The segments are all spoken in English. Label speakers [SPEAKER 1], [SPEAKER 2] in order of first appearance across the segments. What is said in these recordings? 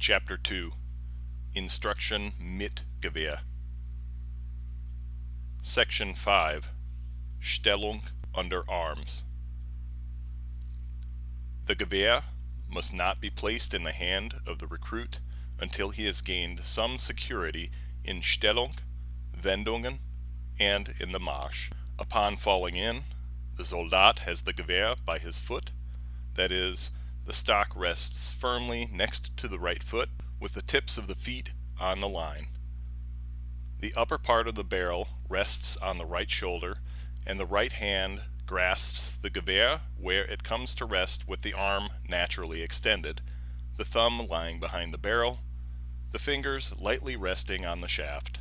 [SPEAKER 1] Chapter 2 Instruction mit Gewehr. Section 5 Stellung under arms. The Gewehr must not be placed in the hand of the recruit until he has gained some security in Stellung, Wendungen, and in the Marsch. Upon falling in, the Soldat has the Gewehr by his foot, that is, the stock rests firmly next to the right foot with the tips of the feet on the line. The upper part of the barrel rests on the right shoulder, and the right hand grasps the Gewehr where it comes to rest with the arm naturally extended, the thumb lying behind the barrel, the fingers lightly resting on the shaft.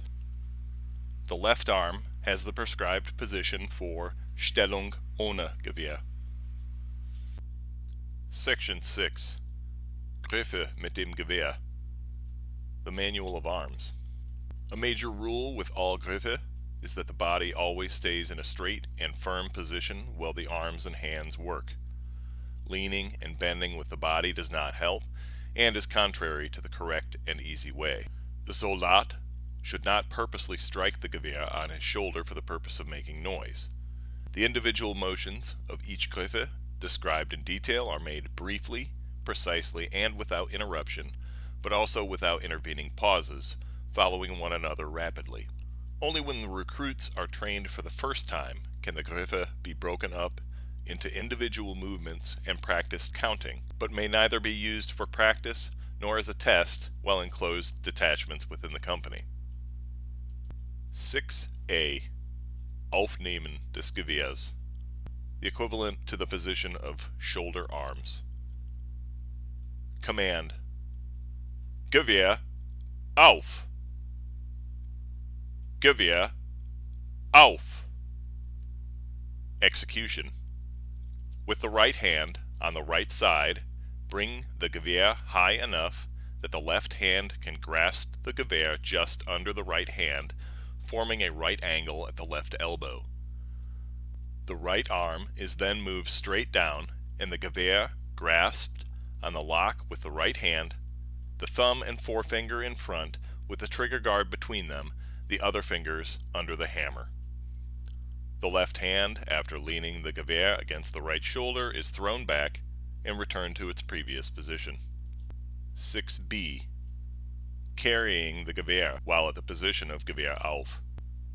[SPEAKER 1] The left arm has the prescribed position for Stellung ohne Gewehr. Section 6 Griffe mit dem Gewehr. The Manual of Arms. A major rule with all Griffe is that the body always stays in a straight and firm position while the arms and hands work. Leaning and bending with the body does not help and is contrary to the correct and easy way. The Soldat should not purposely strike the Gewehr on his shoulder for the purpose of making noise. The individual motions of each Griffe described in detail are made briefly, precisely, and without interruption, but also without intervening pauses, following one another rapidly. Only when the recruits are trained for the first time can the Griffe be broken up into individual movements and practiced counting, but may neither be used for practice nor as a test while in closed detachments within the company. 6a. Aufnehmen des Gewehrs. The equivalent to the position of shoulder arms. Command: Gewehr auf. Gewehr auf. Execution: with the right hand on the right side, bring the Gewehr high enough that the left hand can grasp the Gewehr just under the right hand, forming a right angle at the left elbow. The right arm is then moved straight down and the Gewehr grasped on the lock with the right hand, the thumb and forefinger in front with the trigger guard between them, the other fingers under the hammer. The left hand, after leaning the Gewehr against the right shoulder, is thrown back and returned to its previous position. 6b. Carrying the Gewehr while at the position of Gewehr auf.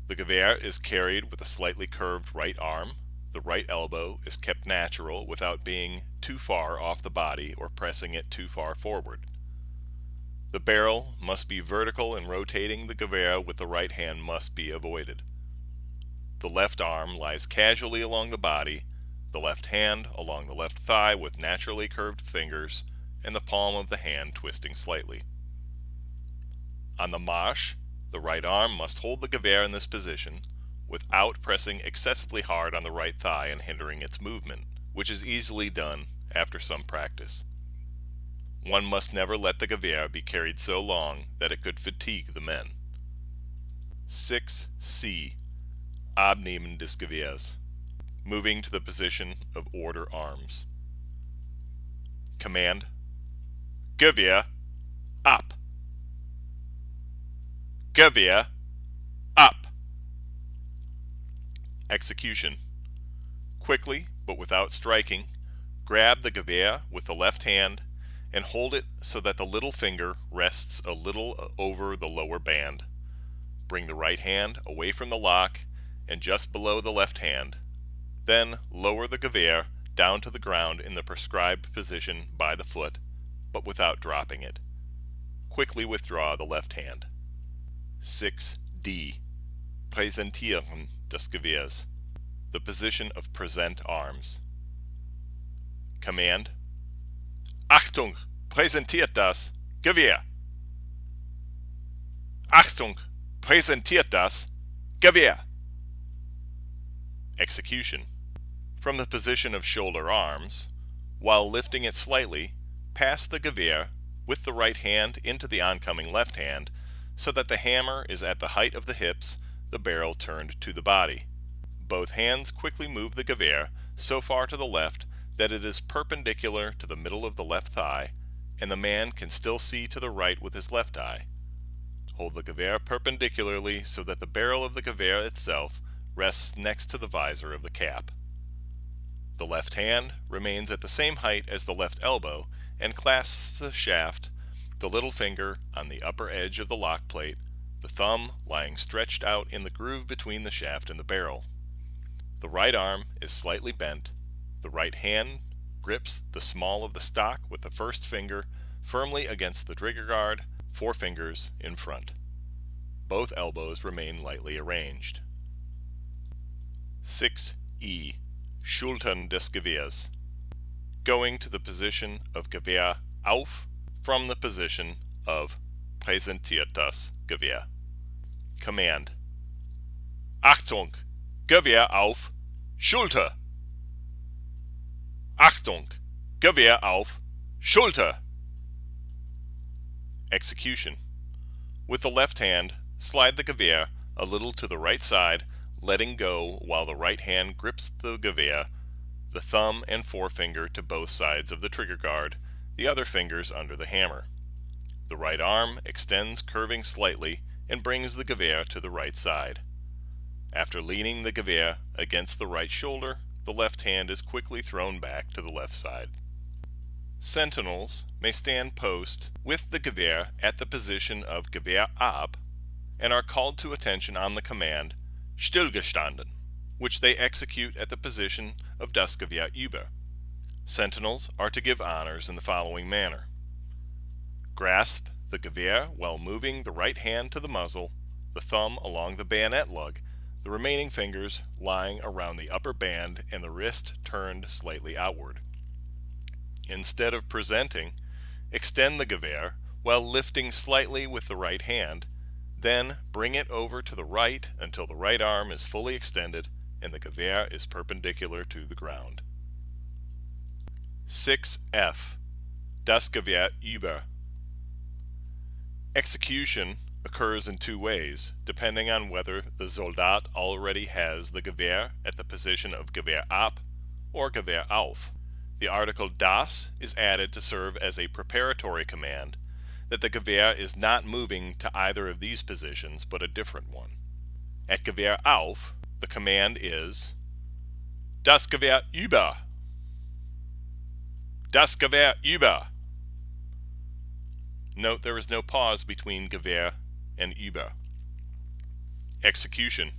[SPEAKER 1] The Gewehr is carried with a slightly curved right arm. The right elbow is kept natural without being too far off the body or pressing it too far forward. The barrel must be vertical and rotating the Gewehr with the right hand must be avoided. The left arm lies casually along the body, the left hand along the left thigh with naturally curved fingers, and the palm of the hand twisting slightly. On the Marsch, the right arm must hold the Gewehr in this position without pressing excessively hard on the right thigh and hindering its movement, which is easily done after some practice. One must never let the Gewehr be carried so long that it could fatigue the men. 6c. Abnehmen des Gewehrs. Moving to the position of order arms. Command: Gewehr ab. Gewehr up. Execution: quickly, but without striking, grab the Gewehr with the left hand and hold it so that the little finger rests a little over the lower band. Bring the right hand away from the lock and just below the left hand. Then lower the Gewehr down to the ground in the prescribed position by the foot, but without dropping it. Quickly withdraw the left hand. 6d. Präsentieren des Gewehrs. The position of present arms. Command: Achtung, präsentiert das Gewehr. Achtung, präsentiert das Gewehr. Execution: from the position of shoulder arms, while lifting it slightly, pass the Gewehr with the right hand into the oncoming left hand so that the hammer is at the height of the hips, the barrel turned to the body. Both hands quickly move the Gewehr so far to the left that it is perpendicular to the middle of the left thigh, and the man can still see to the right with his left eye. Hold the Gewehr perpendicularly so that the barrel of the Gewehr itself rests next to the visor of the cap. The left hand remains at the same height as the left elbow and clasps the shaft, the little finger on the upper edge of the lock plate, the thumb lying stretched out in the groove between the shaft and the barrel. The right arm is slightly bent. The right hand grips the small of the stock with the first finger firmly against the trigger guard, 4 fingers in front. Both elbows remain lightly arranged. 6E. Schulten des Gewehrs. Going to the position of Gewehr auf from the position of präsentiertes Gewehr. Command: Achtung! Gewehr auf! Schulter! Achtung! Gewehr auf! Schulter! Execution: with the left hand, slide the Gewehr a little to the right side, letting go while the right hand grips the Gewehr, the thumb and forefinger to both sides of the trigger guard, the other fingers under the hammer. The right arm extends curving slightly and brings the Gewehr to the right side. After leaning the Gewehr against the right shoulder, the left hand is quickly thrown back to the left side. Sentinels may stand post with the Gewehr at the position of Gewehr ab and are called to attention on the command Stillgestanden, which they execute at the position of das Gewehr Uber. Sentinels are to give honors in the following manner: grasp the Gewehr while moving the right hand to the muzzle, the thumb along the bayonet lug, the remaining fingers lying around the upper band and the wrist turned slightly outward. Instead of presenting, extend the Gewehr while lifting slightly with the right hand, then bring it over to the right until the right arm is fully extended and the Gewehr is perpendicular to the ground. 6F. Das Gewehr Uber. Execution occurs in 2 ways, depending on whether the Soldat already has the Gewehr at the position of Gewehr ab or Gewehr auf. The article das is added to serve as a preparatory command that the Gewehr is not moving to either of these positions but a different one. At Gewehr auf, the command is Das Gewehr über. Das Gewehr über. Note there is no pause between Gewehr and über. Execution: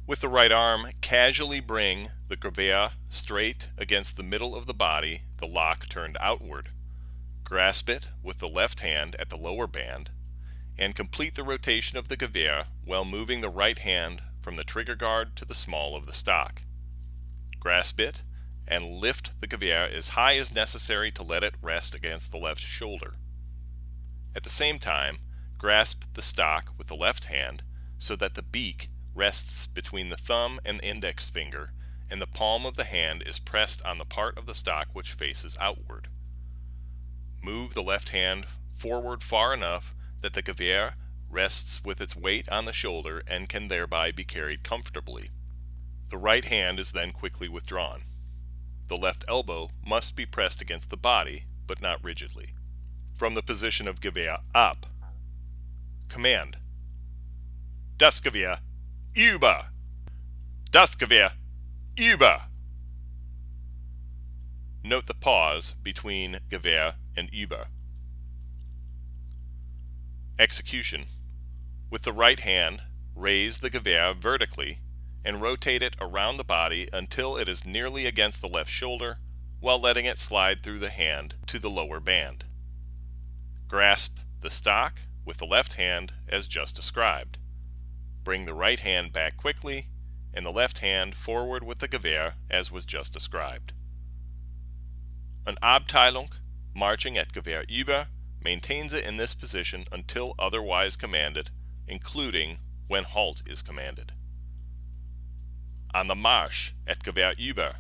[SPEAKER 1] with the right arm, casually bring the Gewehr straight against the middle of the body, the lock turned outward. Grasp it with the left hand at the lower band, and complete the rotation of the Gewehr while moving the right hand from the trigger guard to the small of the stock. Grasp it and lift the Gewehr as high as necessary to let it rest against the left shoulder. At the same time, grasp the stock with the left hand so that the beak rests between the thumb and index finger, and the palm of the hand is pressed on the part of the stock which faces outward. Move the left hand forward far enough that the Gewehr rests with its weight on the shoulder and can thereby be carried comfortably. The right hand is then quickly withdrawn. The left elbow must be pressed against the body, but not rigidly. From the position of Gewehr ab. Command: Das Gewehr über. Das Gewehr über. Note the pause between Gewehr and über. Execution: with the right hand, raise the Gewehr vertically and rotate it around the body until it is nearly against the left shoulder, while letting it slide through the hand to the lower band. Grasp the stock with the left hand as just described. Bring the right hand back quickly and the left hand forward with the Gewehr as was just described. An Abteilung marching at Gewehr über maintains it in this position until otherwise commanded, including when halt is commanded. On the Marsch at Gewehr über,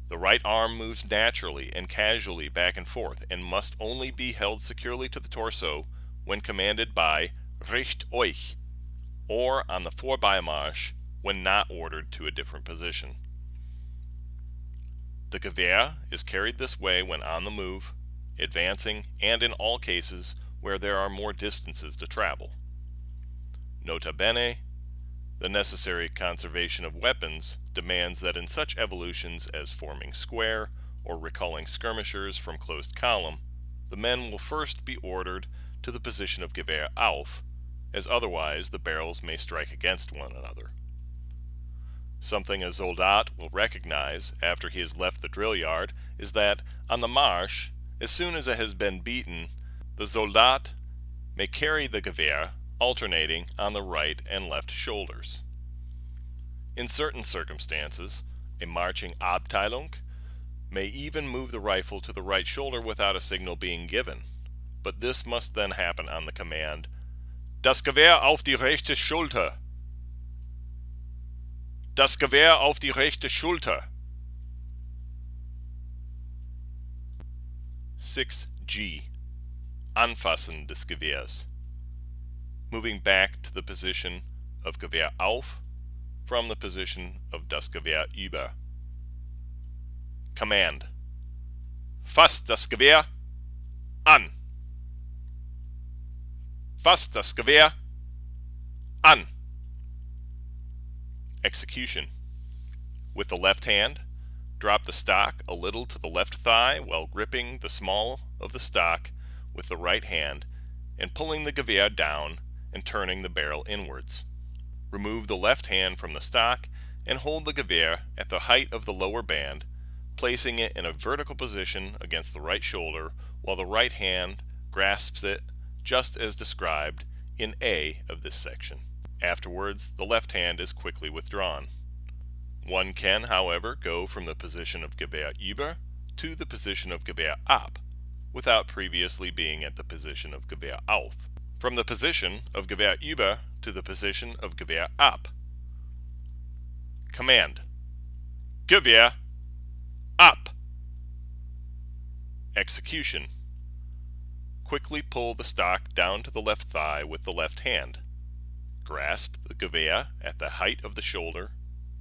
[SPEAKER 1] the right arm moves naturally and casually back and forth and must only be held securely to the torso when commanded by Richt euch, or on the Vorbeimarsch when not ordered to a different position. The Gewehr is carried this way when on the move, advancing, and in all cases where there are more distances to travel. Nota bene, the necessary conservation of weapons demands that in such evolutions as forming square or recalling skirmishers from closed column, the men will first be ordered to the position of Gewehr auf, as otherwise the barrels may strike against one another. Something a Soldat will recognize after he has left the drill yard is that on the march, as soon as it has been beaten, the Soldat may carry the Gewehr alternating on the right and left shoulders. In certain circumstances, a marching Abteilung may even move the rifle to the right shoulder without a signal being given, but this must then happen on the command, "Das Gewehr auf die rechte Schulter." Das Gewehr auf die rechte Schulter. 6G. Anfassen des Gewehrs. Moving back to the position of Gewehr auf from the position of das Gewehr Uber. Command. Fasst das Gewehr an. Fasst das Gewehr an. Execution. With the left hand, drop the stock a little to the left thigh while gripping the small of the stock with the right hand and pulling the Gewehr down and turning the barrel inwards. Remove the left hand from the stock and hold the Gewehr at the height of the lower band, placing it in a vertical position against the right shoulder while the right hand grasps it just as described in A of this section. Afterwards, the left hand is quickly withdrawn. One can, however, go from the position of Gewehr Uber to the position of Gewehr ab, without previously being at the position of Gewehr auf. From the position of Gewehr Uber to the position of Gewehr ab. Command. Gewehr ab. Execution. Quickly pull the stock down to the left thigh with the left hand. Grasp the Gewehr at the height of the shoulder,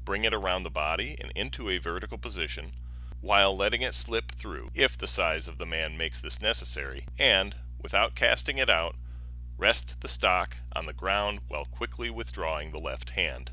[SPEAKER 1] bring it around the body and into a vertical position, while letting it slip through if the size of the man makes this necessary, and, without casting it out, rest the stock on the ground while quickly withdrawing the left hand.